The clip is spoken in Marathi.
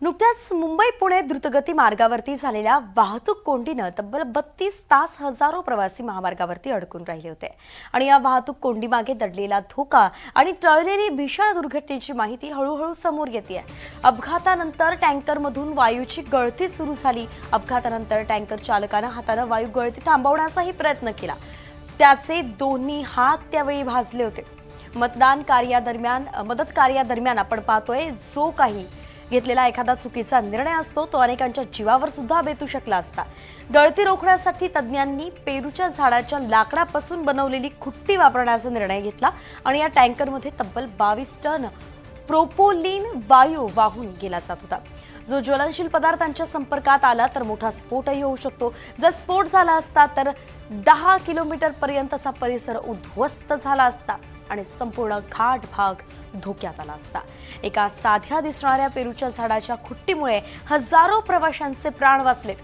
नुकत्याच मुंबई पुणे द्रुतगती मार्गावरती झालेल्या वाहतूक कोंडीनं तब्बल 32 तास हजारो प्रवासी महामार्गावरती अडकून राहिले होते आणि या वाहतूक कोंडीमागे दडलेला धोका आणि टळलेली भीषण दुर्घटनेची माहिती हळूहळू समोर येते. अपघातानंतर टँकरमधून वायूची गळती सुरू झाली. अपघातानंतर टँकर चालकानं हाताने वायू गळती थांबवण्याचाही प्रयत्न केला. त्याचे दोन्ही हात त्यावेळी भाजले होते. मदत कार्यादरम्यान आपण पाहतोय जो काही घेतलेला एखादा चुकीचा निर्णय असतो तो अनेकांच्या जीवावर सुद्धा बेतू शकला असता. गळती रोखण्यासाठी तज्ञांनी पेरूच्या झाडाच्या लाकडापासून बनवलेली खुट्टी वापरण्याचा निर्णय घेतला आणि या टँकरमध्ये तब्बल 22 टन प्रोपोलिन वायू वाहून गेला जात होता. जो ज्वलनशील पदार्थांच्या संपर्कात आला तर मोठा स्फोटही होऊ शकतो. जर स्फोट झाला असता तर 10 किलोमीटर पर्यंतचा परिसर उद्ध्वस्त झाला असता आणि संपूर्ण घाट भाग धोक्यात आला असता. एका साध्या दिसणाऱ्या पेरूच्या झाडाच्या खुट्टीमुळे हजारो प्रवाशांचे प्राण वाचलेत.